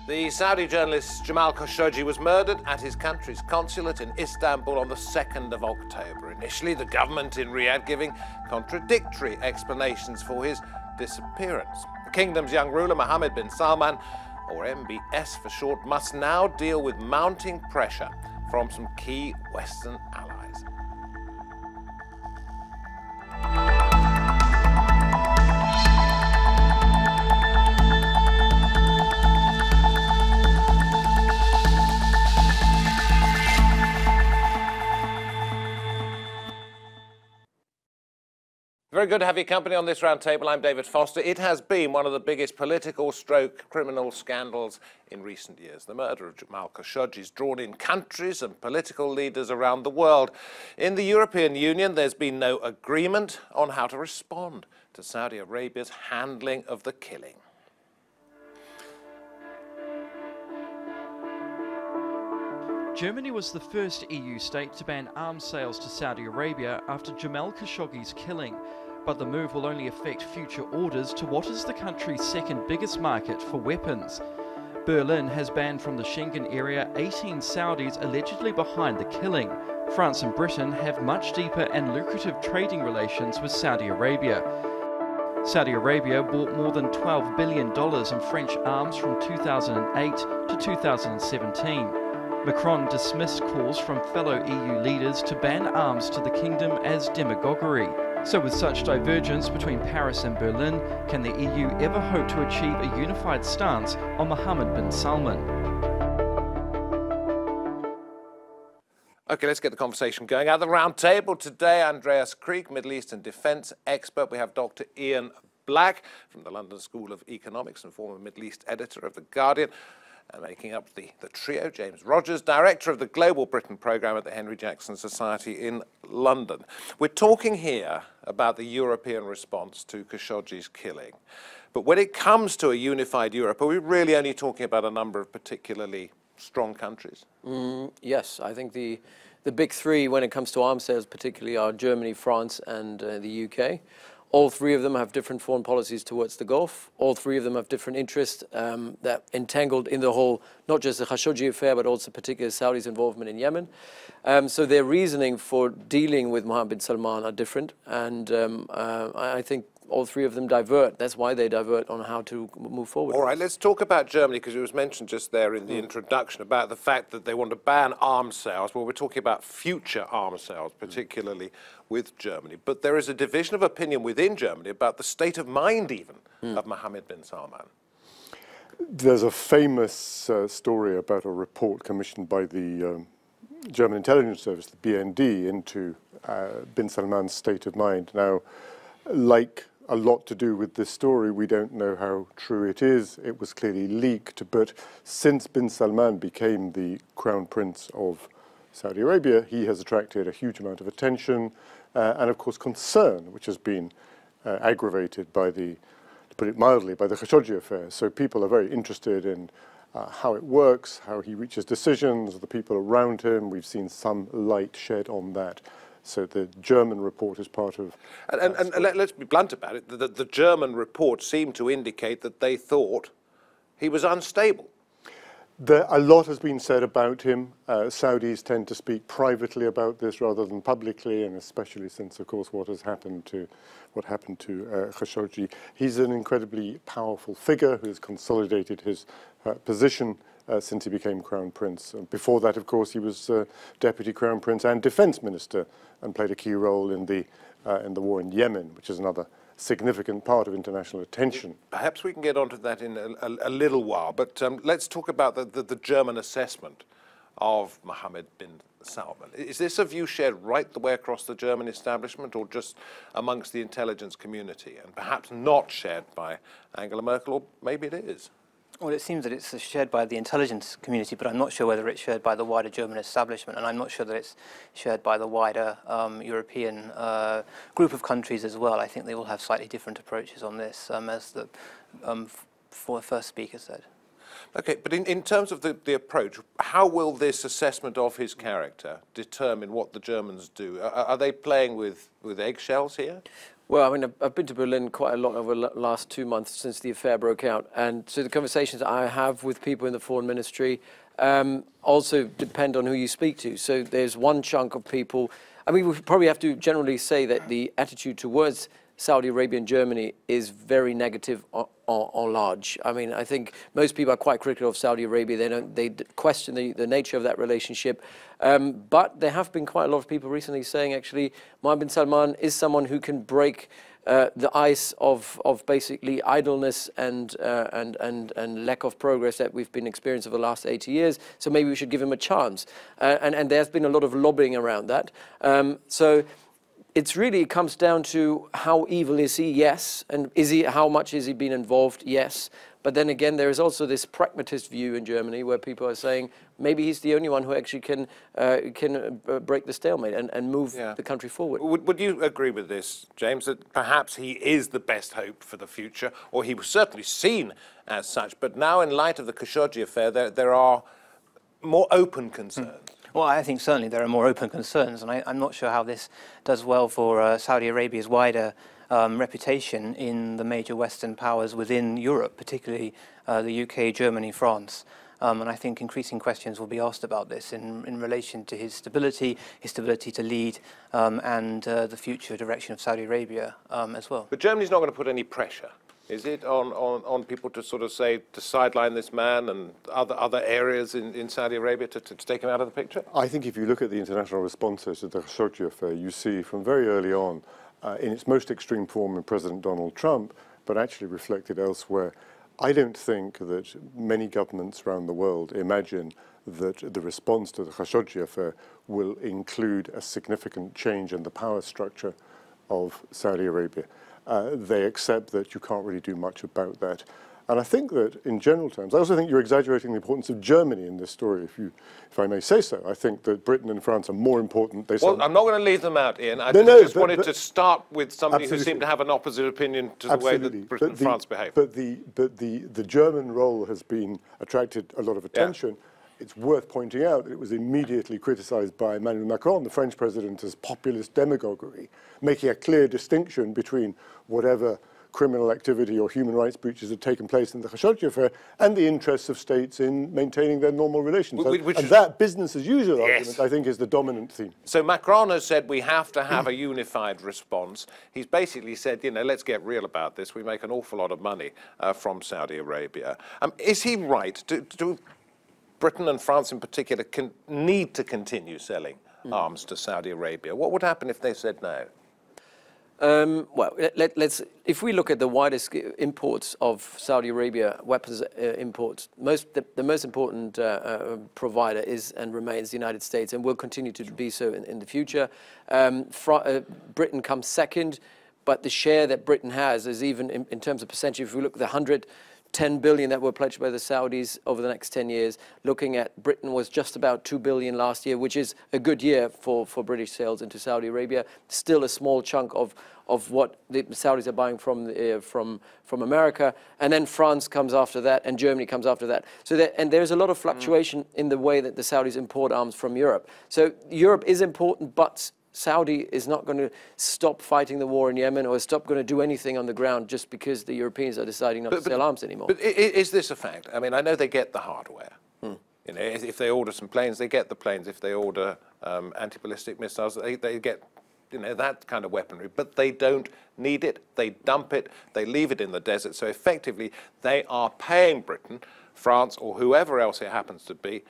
The Saudi journalist Jamal Khashoggi was murdered at his country's consulate in Istanbul on the 2nd of October. Initially, the government in Riyadh giving contradictory explanations for his disappearance. The kingdom's young ruler, Mohammed bin Salman, or MBS for short, must now deal with mounting pressure from some key Western allies. Very good to have your company on this roundtable. I'm David Foster. It has been one of the biggest political stroke criminal scandals in recent years. The murder of Jamal Khashoggi has drawn in countries and political leaders around the world. In the European Union, there's been no agreement on how to respond to Saudi Arabia's handling of the killing. Germany was the first EU state to ban arms sales to Saudi Arabia after Jamal Khashoggi's killing, but the move will only affect future orders to what is the country's second biggest market for weapons. Berlin has banned from the Schengen area 18 Saudis allegedly behind the killing. France and Britain have much deeper and lucrative trading relations with Saudi Arabia. Saudi Arabia bought more than $12 billion in French arms from 2008 to 2017. Macron dismissed calls from fellow EU leaders to ban arms to the kingdom as demagoguery. So with such divergence between Paris and Berlin, can the EU ever hope to achieve a unified stance on Mohammed bin Salman? Okay, let's get the conversation going. At the round table today, Andreas Krieg, Middle Eastern defence expert. We have Dr. Ian Black from the London School of Economics and former Middle East editor of The Guardian. And making up the trio, James Rogers, Director of the Global Britain Programme at the Henry Jackson Society in London. We're talking here about the European response to Khashoggi's killing. But when it comes to a unified Europe, are we really only talking about a number of particularly strong countries? Yes, I think the big three when it comes to arms sales particularly are Germany, France and the UK. All three of them have different foreign policies towards the Gulf. All three of them have different interests that entangled in the whole, not just the Khashoggi affair, but also particularly Saudi's involvement in Yemen. So their reasoning for dealing with Mohammed bin Salman are different. And I think all three of them divert. That's why they divert on how to move forward. All right, let's talk about Germany, because it was mentioned just there in the introduction about the fact that they want to ban arms sales. Well, we're talking about future arms sales, particularly with Germany. But there is a division of opinion within Germany about the state of mind even of Mohammed bin Salman. There's a famous story about a report commissioned by the German intelligence service, the BND, into bin Salman's state of mind. Now, like a lot to do with this story, we don't know how true it is. It was clearly leaked, but since bin Salman became the crown prince of Saudi Arabia, he has attracted a huge amount of attention and of course concern, which has been aggravated by to put it mildly, by the Khashoggi affair. So people are very interested in how it works, how he reaches decisions, the people around him. We've seen some light shed on that. So the German report is part of... And let's be blunt about it. The German report seemed to indicate that they thought he was unstable. A lot has been said about him. Saudis tend to speak privately about this rather than publicly, and especially since, of course, what happened to Khashoggi. He's an incredibly powerful figure who has consolidated his position since he became Crown Prince. Before that, of course, he was Deputy Crown Prince and Defence Minister and played a key role in the war in Yemen, which is another significant part of international attention. Perhaps we can get onto that in a little while, but let's talk about the German assessment of Mohammed bin Salman. Is this a view shared right the way across the German establishment, or just amongst the intelligence community, and perhaps not shared by Angela Merkel, or maybe it is? Well, it seems that it's shared by the intelligence community, but I'm not sure whether it's shared by the wider German establishment, and I'm not sure that it's shared by the wider European group of countries as well. I think they all have slightly different approaches on this, as the first speaker said. Okay, but in terms of the approach, how will this assessment of his character determine what the Germans do? Are they playing with eggshells here? Well, I mean, I've been to Berlin quite a lot over the last 2 months since the affair broke out. And so the conversations I have with people in the foreign ministry also depend on who you speak to. So there's one chunk of people, I mean, we probably have to generally say that the attitude towards Saudi Arabia and Germany is very negative on large. I mean, I think most people are quite critical of Saudi Arabia. They question the nature of that relationship. But there have been quite a lot of people recently saying, actually, Mohammed bin Salman is someone who can break the ice of basically idleness and lack of progress that we've been experiencing over the last 80 years. So maybe we should give him a chance. And there's been a lot of lobbying around that. So it's really comes down to how evil is he? Yes. And how much has he been involved? Yes. But then again, there is also this pragmatist view in Germany where people are saying maybe he's the only one who actually can break the stalemate and move the country forward. Would you agree with this, James, that perhaps he is the best hope for the future, or he was certainly seen as such, but now in light of the Khashoggi affair, there are more open concerns? Well, I think certainly there are more open concerns, and I'm not sure how this does well for Saudi Arabia's wider reputation in the major Western powers within Europe, particularly the UK, Germany, France. And I think increasing questions will be asked about this in relation to his stability to lead, and the future direction of Saudi Arabia as well. But Germany's not going to put any pressure, is it, on people to sort of say, to sideline this man and other areas in Saudi Arabia to take him out of the picture? I think if you look at the international responses to the Khashoggi affair, you see from very early on, in its most extreme form in President Donald Trump, but actually reflected elsewhere, I don't think that many governments around the world imagine that the response to the Khashoggi affair will include a significant change in the power structure of Saudi Arabia. They accept that you can't really do much about that. And I think that in general terms, I also think you're exaggerating the importance of Germany in this story, if I may say so. I think that Britain and France are more important. Well, I'm not going to leave them out, Ian. I just wanted to start with somebody who seemed to have an opposite opinion to the way that Britain and France behave. But the German role has attracted a lot of attention. Yeah. It's worth pointing out that it was immediately criticised by Emmanuel Macron, the French president, as populist demagoguery, making a clear distinction between whatever criminal activity or human rights breaches had taken place in the Khashoggi affair and the interests of states in maintaining their normal relations. And that business as usual argument, I think, is the dominant theme. So Macron has said we have to have a unified response. He's basically said, you know, let's get real about this. We make an awful lot of money from Saudi Arabia. Is he right? Do Britain and France in particular need to continue selling arms to Saudi Arabia? What would happen if they said no? Well, if we look at the widest imports of Saudi Arabia, weapons imports, the most important provider is and remains the United States, and will continue to be so in the future. Britain comes second, but the share that Britain has is even in terms of percentage. If we look at the 110 billion that were pledged by the Saudis over the next 10 years, looking at Britain was just about 2 billion last year, which is a good year for British sales into Saudi Arabia. Still a small chunk of what the Saudis are buying from America, and then France comes after that, and Germany comes after that. So there's a lot of fluctuation in the way that the Saudis import arms from Europe. So Europe is important, but Saudi is not going to stop fighting the war in Yemen or stop going to do anything on the ground just because the Europeans are deciding not to sell arms anymore. But is this a fact? I mean, I know they get the hardware. You know, if they order some planes, they get the planes. If they order anti-ballistic missiles, they get, you know, that kind of weaponry. But they don't need it. They dump it. They leave it in the desert. So effectively, they are paying Britain, France, or whoever else it happens to be,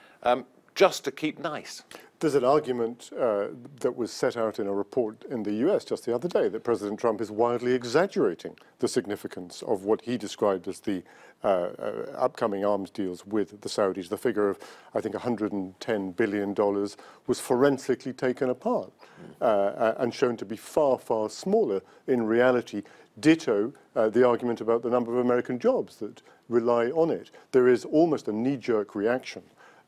just to keep nice. There's an argument that was set out in a report in the US just the other day that President Trump is wildly exaggerating the significance of what he described as the upcoming arms deals with the Saudis. The figure of, I think, $110 billion was forensically taken apart and shown to be far, far smaller in reality. Ditto the argument about the number of American jobs that rely on it. There is almost a knee-jerk reaction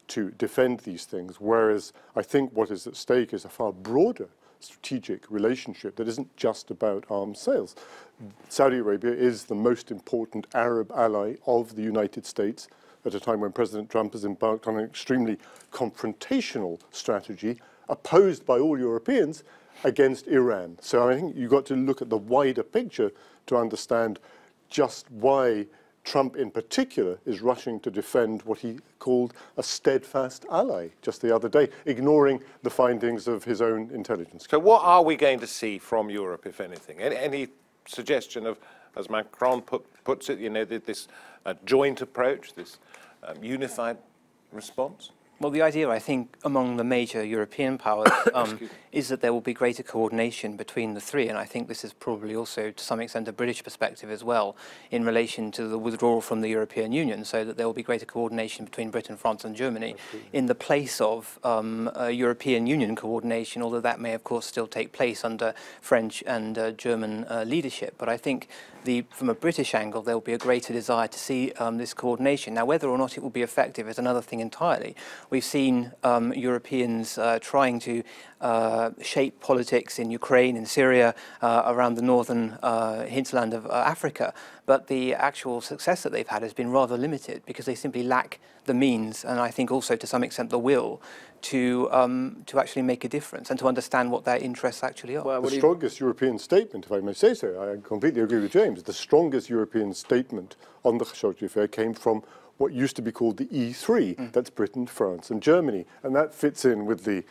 to defend these things, whereas I think what is at stake is a far broader strategic relationship that isn't just about arms sales. Saudi Arabia is the most important Arab ally of the United States at a time when President Trump has embarked on an extremely confrontational strategy opposed by all Europeans against Iran. So I think you've got to look at the wider picture to understand just why Trump in particular is rushing to defend what he called a steadfast ally just the other day, ignoring the findings of his own intelligence. So what are we going to see from Europe, if anything? Any suggestion of, as Macron puts it, you know, this joint approach, this unified response? Well, the idea, I think, among the major European powers is that there will be greater coordination between the three, and I think this is probably also, to some extent, a British perspective as well, in relation to the withdrawal from the European Union, so that there will be greater coordination between Britain, France and Germany in the place of European Union coordination, although that may, of course, still take place under French and German leadership. But I think from a British angle, there will be a greater desire to see this coordination. Now, whether or not it will be effective is another thing entirely. We've seen Europeans trying to shape politics in Ukraine and Syria, around the northern hinterland of Africa, but the actual success that they've had has been rather limited because they simply lack the means, and I think also to some extent the will, to actually make a difference and to understand what their interests actually are. Well, the strongest European statement, if I may say so, I completely agree with James, the strongest European statement on the Khashoggi affair came from what used to be called the E3, that's Britain, France and Germany. And that fits in with the,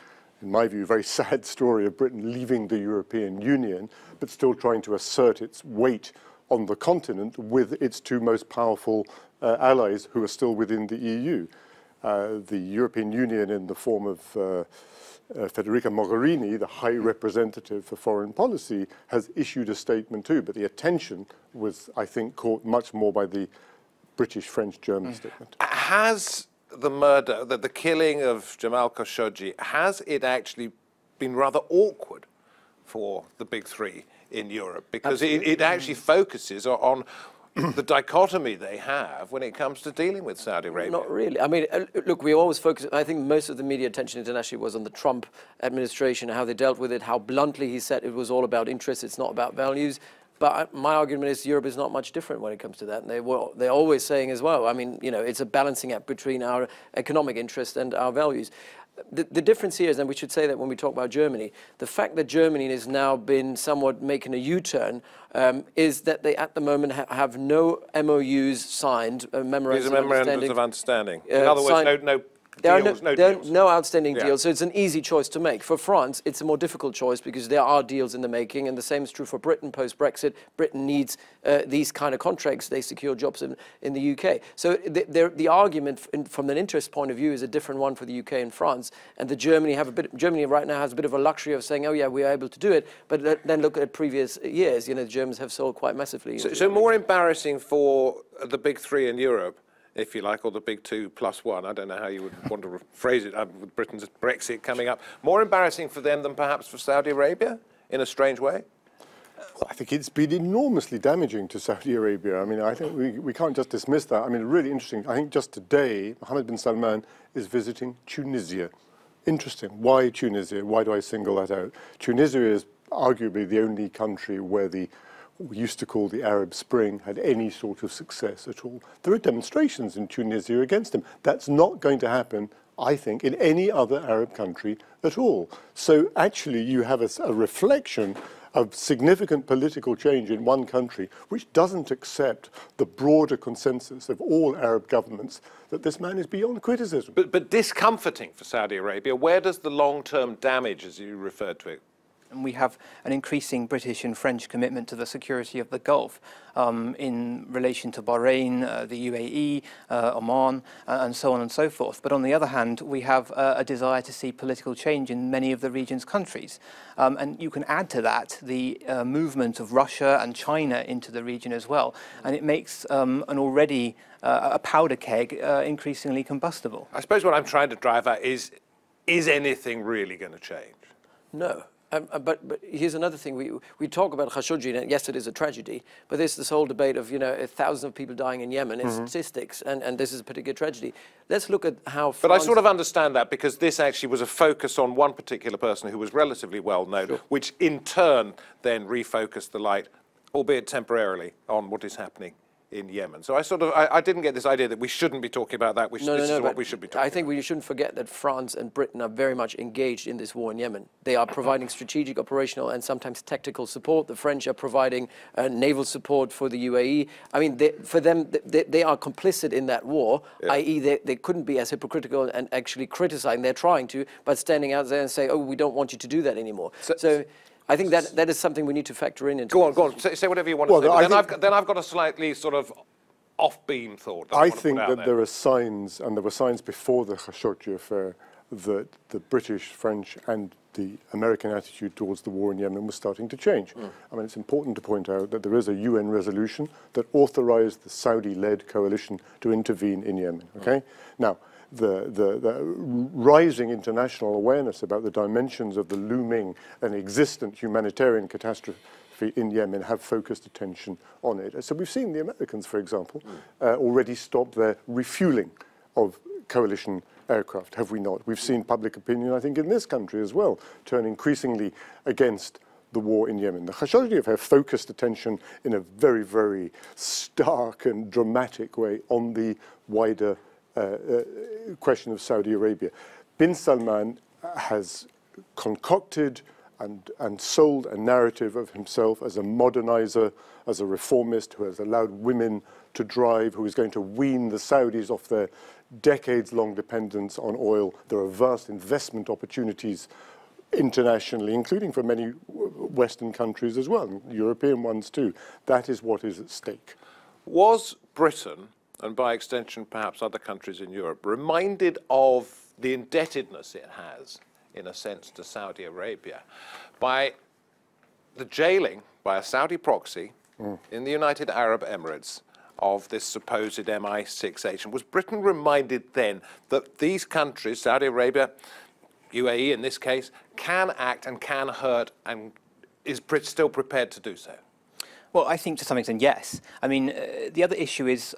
in my view, very sad story of Britain leaving the European Union, but still trying to assert its weight on the continent with its two most powerful allies who are still within the EU. The European Union in the form of Federica Mogherini, the High Representative for Foreign Policy, has issued a statement too, but the attention was, I think, caught much more by the British, French, German statement. Has the murder, the killing of Jamal Khashoggi, has it actually been rather awkward for the big three in Europe? Because it actually focuses on the dichotomy they have when it comes to dealing with Saudi Arabia. Not really. I mean, look, we always focus, I think most of the media attention internationally was on the Trump administration, how they dealt with it, how bluntly he said it was all about interests, it's not about values. But my argument is Europe is not much different when it comes to that. And they're always saying as well, I mean, you know, it's a balancing act between our economic interests and our values. The difference here is, and we should say that when we talk about Germany, the fact that Germany has now been somewhat making a U-turn is that they at the moment have no MOUs signed, memorandums of understanding. In other words, no There are no outstanding deals, so it's an easy choice to make. For France, it's a more difficult choice because there are deals in the making, and the same is true for Britain post-Brexit. Britain needs these kind of contracts. They secure jobs in the UK. So the argument from an interest point of view is a different one for the UK and France. And Germany right now has a bit of a luxury of saying, oh yeah, we are able to do it. But then look at previous years. You know, the Germans have sold quite massively. So more embarrassing for the big three in Europe, if you like, or the big 2+1. I don't know how you would want to phrase it with Britain's Brexit coming up. More embarrassing for them than perhaps for Saudi Arabia, in a strange way? Well, I think it's been enormously damaging to Saudi Arabia. I mean, I think we can't just dismiss that. I mean, really interesting. I think just today, Mohammed bin Salman is visiting Tunisia. Interesting. Why Tunisia? Why do I single that out? Tunisia is arguably the only country where we used to call the Arab Spring had any sort of success at all. There are demonstrations in Tunisia against him. That's not going to happen, I think, in any other Arab country at all. So actually you have a reflection of significant political change in one country which doesn't accept the broader consensus of all Arab governments that this man is beyond criticism. But discomforting for Saudi Arabia. Where does the long-term damage, as you referred to it, and we have an increasing British and French commitment to the security of the Gulf in relation to Bahrain, the UAE, Oman, and so on and so forth. But on the other hand, we have a desire to see political change in many of the region's countries. And you can add to that the movement of Russia and China into the region as well. And it makes an already a powder keg increasingly combustible. I suppose what I'm trying to drive at is anything really going to change? No. But here's another thing. We talk about Khashoggi, and yes, it is a tragedy, but there's this whole debate of, you know, thousands of people dying in Yemen. It's statistics, and this is a particular tragedy. Let's look at how But I sort of understand that, because this actually was a focus on one particular person who was relatively well known, which in turn then refocused the light, albeit temporarily, on what is happening in Yemen. So I didn't get this idea that we shouldn't be talking about that. This is what we should be talking about. I think we shouldn't forget that France and Britain are very much engaged in this war in Yemen. They are providing strategic, operational, and sometimes tactical support. The French are providing naval support for the UAE. I mean, for them, they are complicit in that war, i.e. they couldn't be as hypocritical and actually criticizing. They're trying to, but standing out there and say, oh, we don't want you to do that anymore. So I think that is something we need to factor in. Go on. Say whatever you want to say. Then I've got a slightly sort of off-beam thought. I think that there are signs, and there were signs before the Khashoggi affair, that the British, French, and the American attitude towards the war in Yemen was starting to change. I mean, it's important to point out that there is a UN resolution that authorized the Saudi-led coalition to intervene in Yemen. Okay, now. The rising international awareness about the dimensions of the looming and existent humanitarian catastrophe in Yemen have focused attention on it. So we've seen the Americans, for example, already stop their refueling of coalition aircraft, have we not? We've seen public opinion, I think, in this country as well, turn increasingly against the war in Yemen. The Khashoggi affair focused attention in a very, very stark and dramatic way on the wider question of Saudi Arabia. Bin-Salman has concocted and sold a narrative of himself as a modernizer, as a reformist who has allowed women to drive, who is going to wean the Saudis off their decades-long dependence on oil. There are vast investment opportunities internationally, including for many Western countries as well, European ones too. That is what is at stake. Was Britain, and by extension perhaps other countries in Europe, reminded of the indebtedness it has, in a sense, to Saudi Arabia by the jailing by a Saudi proxy in the United Arab Emirates of this supposed MI6 agent? Was Britain reminded then that these countries, Saudi Arabia, UAE in this case, can act and can hurt, and is still prepared to do so? Well, I think to some extent, yes. I mean, the other issue is,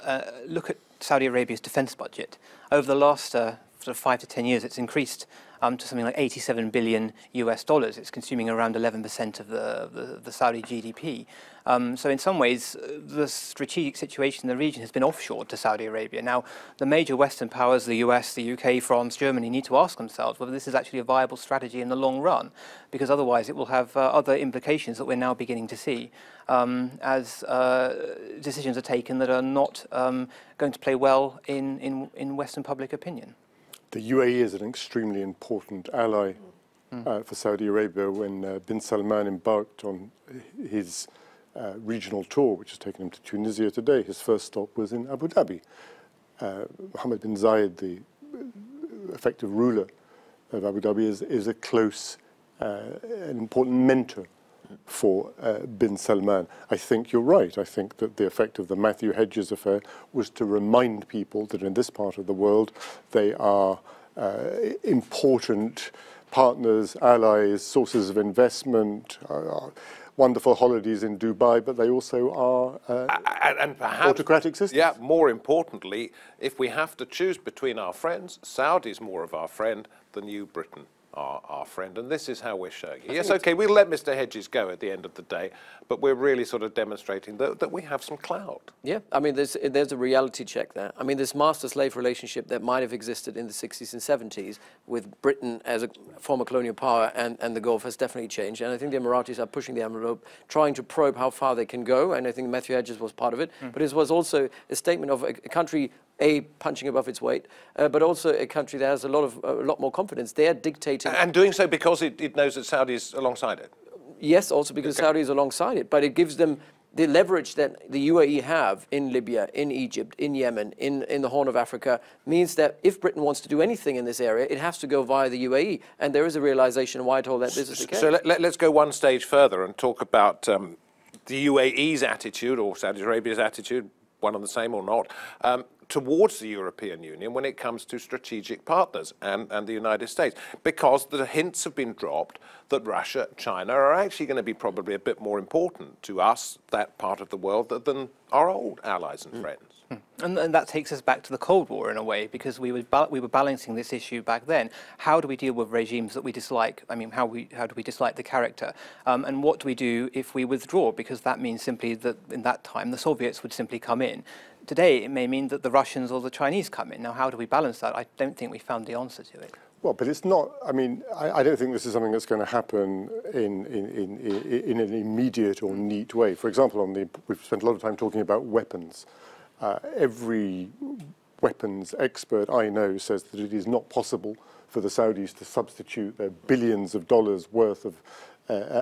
look at Saudi Arabia's defense budget. Over the last sort of 5 to 10 years, it's increased to something like $87 billion US. It's consuming around 11% of the Saudi GDP. So in some ways, the strategic situation in the region has been offshored to Saudi Arabia. Now, the major Western powers, the US, the UK, France, Germany, need to ask themselves whether this is actually a viable strategy in the long run, because otherwise it will have other implications that we're now beginning to see as decisions are taken that are not going to play well in Western public opinion. The UAE is an extremely important ally for Saudi Arabia. When bin Salman embarked on his regional tour, which has taken him to Tunisia today, his first stop was in Abu Dhabi. Mohammed bin Zayed, the effective ruler of Abu Dhabi, is a close and important mentor for bin Salman. I think you're right. I think that the effect of the Matthew Hedges affair was to remind people that in this part of the world they are important partners, allies, sources of investment, wonderful holidays in Dubai, but they also are and perhaps, autocratic systems. Yeah, more importantly, if we have to choose between our friends, Saudi's more of our friend than you, Britain, are our friend, and this is how we're showing it. Yes, okay, we'll let Mr. Hedges go at the end of the day, but we're really sort of demonstrating that we have some clout. Yeah, I mean, there's a reality check there. I mean, this master-slave relationship that might have existed in the 60s and 70s with Britain as a former colonial power and the Gulf has definitely changed, and I think the Emiratis are pushing the envelope, trying to probe how far they can go, and I think Matthew Hedges was part of it, but it was also a statement of a country punching above its weight, but also a country that has a lot more confidence. They are dictating, and doing so because it knows that Saudi is alongside it. Yes, also because Saudi is alongside it, but it gives them the leverage that the UAE have in Libya, in Egypt, in Yemen, in the Horn of Africa, means that if Britain wants to do anything in this area, it has to go via the UAE, and there is a realization in Whitehall that this is the case. So let's go one stage further and talk about the UAE's attitude, or Saudi Arabia's attitude, one and the same or not, towards the European Union when it comes to strategic partners and the United States, because the hints have been dropped that Russia, China are actually going to be probably a bit more important to us, that part of the world, than our old allies and friends. And that takes us back to the Cold War in a way, because we were balancing this issue back then. How do we deal with regimes that we dislike? I mean, how do we dislike the character? And what do we do if we withdraw? Because that means simply that in that time the Soviets would simply come in. Today it may mean that the Russians or the Chinese come in. Now, how do we balance that? I don't think we found the answer to it. Well, but it's not, I mean, I don't think this is something that's going to happen in an immediate or neat way. For example, we've spent a lot of time talking about weapons. Every weapons expert I know says that it is not possible for the Saudis to substitute their billions of dollars worth of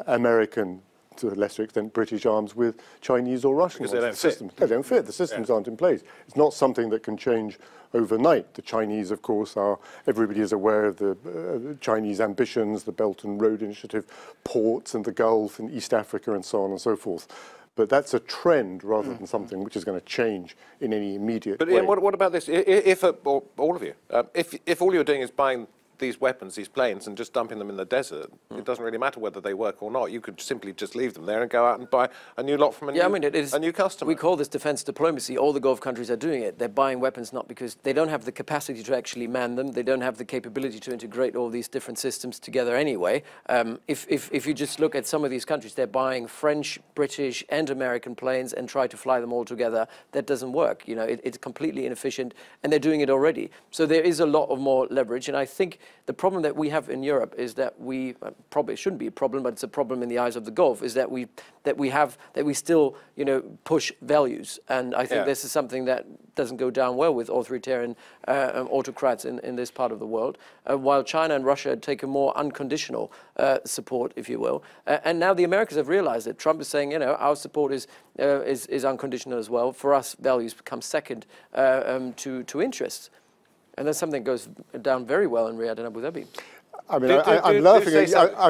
American, to a lesser extent British arms, with Chinese or Russian because they don't systems. They don't fit. The systems aren't in place. It's not something that can change overnight. The Chinese, of course, everybody is aware of the Chinese ambitions, the Belt and Road Initiative, ports and the Gulf and East Africa and so on and so forth. But that's a trend rather than something which is going to change in any immediate way. But Ian, what about this? If all of you, if all you're doing is buying these weapons, these planes, and just dumping them in the desert, it doesn't really matter whether they work or not. You could simply just leave them there and go out and buy a new lot from a new customer. We call this defense diplomacy. All the Gulf countries are doing it. They're buying weapons not because they don't have the capacity to actually man them. They don't have the capability to integrate all these different systems together anyway. If you just look at some of these countries, they're buying French, British, and American planes and try to fly them all together. That doesn't work. You know, it's completely inefficient, and they're doing it already. So there is a lot of more leverage, and I think the problem that we have in Europe is that we probably shouldn't be a problem, but it's a problem in the eyes of the Gulf, is that we still, you know, push values, and I think this is something that doesn't go down well with authoritarian autocrats in this part of the world. While China and Russia had taken more unconditional support, if you will, and now the Americans have realized that Trump is saying, you know, our support is unconditional as well. For us, values become second to interests. And that's something that goes down very well in Riyadh and Abu Dhabi. I mean, I'm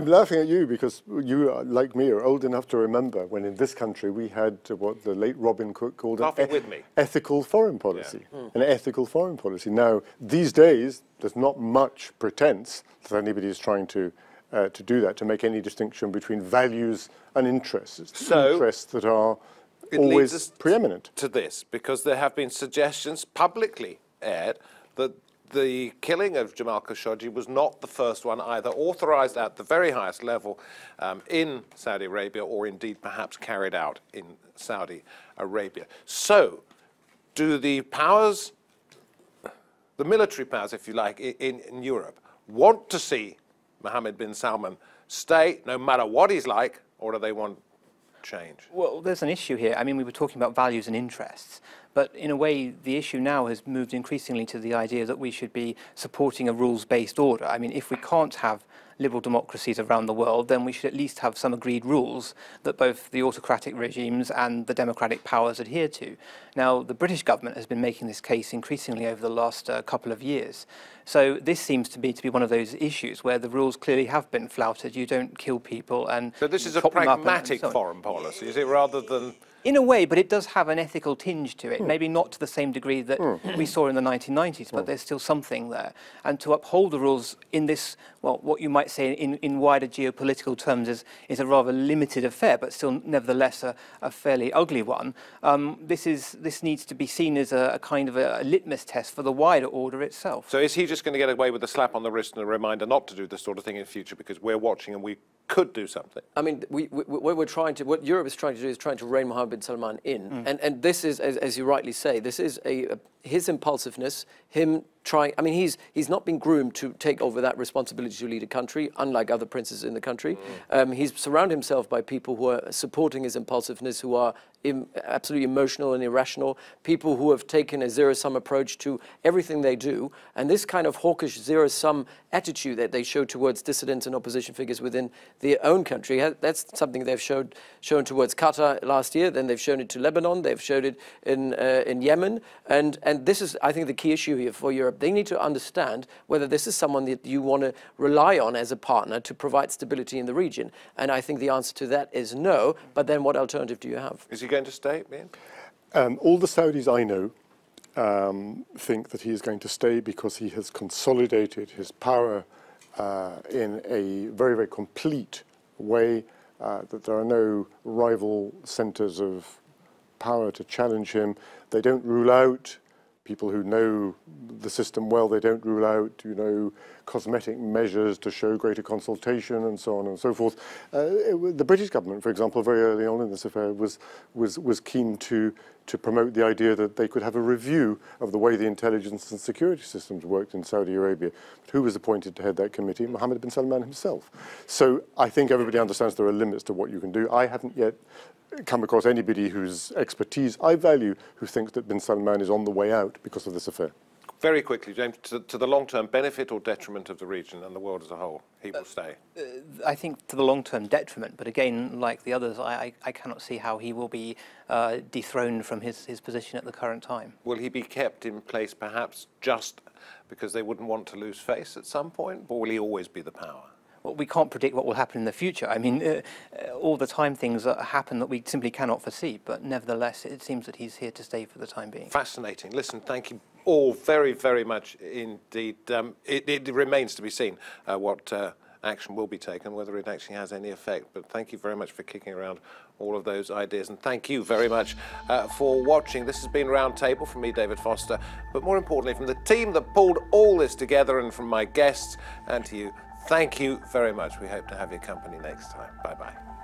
laughing at you because you, like me, are old enough to remember when in this country we had what the late Robin Cook called an ethical foreign policy. An ethical foreign policy. Now, these days, there's not much pretense that anybody is trying to do that, to make any distinction between values and interests. It's interests that are always preeminent. To this, because there have been suggestions publicly aired that the killing of Jamal Khashoggi was not the first one either authorized at the very highest level in Saudi Arabia or indeed perhaps carried out in Saudi Arabia. So, do the powers, the military powers, if you like, in Europe, want to see Mohammed bin Salman stay no matter what he's like, or do they want change? Well, there's an issue here. I mean, we were talking about values and interests, but in a way, the issue now has moved increasingly to the idea that we should be supporting a rules-based order. I mean, if we can't have liberal democracies around the world, then we should at least have some agreed rules that both the autocratic regimes and the democratic powers adhere to. Now, the British government has been making this case increasingly over the last couple of years. So this seems to be one of those issues where the rules clearly have been flouted. You don't kill people and so this is a pragmatic foreign policy, is it, rather than... In a way, but it does have an ethical tinge to it. Maybe not to the same degree that we saw in the 1990s, but there's still something there. And to uphold the rules in this, well, what you might say in wider geopolitical terms is a rather limited affair, but still nevertheless a fairly ugly one. This needs to be seen as a kind of a litmus test for the wider order itself. So is he just going to get away with a slap on the wrist and a reminder not to do this sort of thing in future because we're watching and we could do something? I mean, what Europe is trying to do is trying to rein Mohammed bin Salman in, and this is, as you rightly say, this is his impulsiveness, him trying. I mean, he's not been groomed to take over that responsibility to lead a country, unlike other princes in the country. He's surrounded himself by people who are supporting his impulsiveness, who are absolutely emotional and irrational, people who have taken a zero-sum approach to everything they do, and this kind of hawkish zero-sum attitude that they show towards dissidents and opposition figures within their own country, that's something they've shown towards Qatar last year, then they've shown it to Lebanon, they've showed it in Yemen, and this is, I think, the key issue here for Europe. They need to understand whether this is someone that you want to rely on as a partner to provide stability in the region, and I think the answer to that is no, but then what alternative do you have? Is he going to stay, Ian? All the Saudis I know think that he is going to stay because he has consolidated his power in a very, very complete way, that there are no rival centres of power to challenge him. They don't rule out people who know the system well. They don't rule out, cosmetic measures to show greater consultation and so on and so forth. The British government, for example, very early on in this affair was keen to promote the idea that they could have a review of the way the intelligence and security systems worked in Saudi Arabia. But who was appointed to head that committee? Mohammed bin Salman himself. So I think everybody understands there are limits to what you can do. I haven't yet come across anybody whose expertise I value who thinks that bin Salman is on the way out because of this affair. Very quickly, James, to the long-term benefit or detriment of the region and the world as a whole, he will stay? I think to the long-term detriment, but again, like the others, I cannot see how he will be dethroned from his position at the current time. Will he be kept in place perhaps just because they wouldn't want to lose face at some point, or will he always be the power? Well, we can't predict what will happen in the future. I mean, all the time things happen that we simply cannot foresee, but nevertheless, it seems that he's here to stay for the time being. Fascinating. Listen, thank you all very, very much indeed. It remains to be seen what action will be taken, whether it actually has any effect. But thank you very much for kicking around all of those ideas. And thank you very much for watching. This has been Roundtable from me, David Foster, but more importantly, from the team that pulled all this together and from my guests and to you. Thank you very much. We hope to have your company next time. Bye-bye.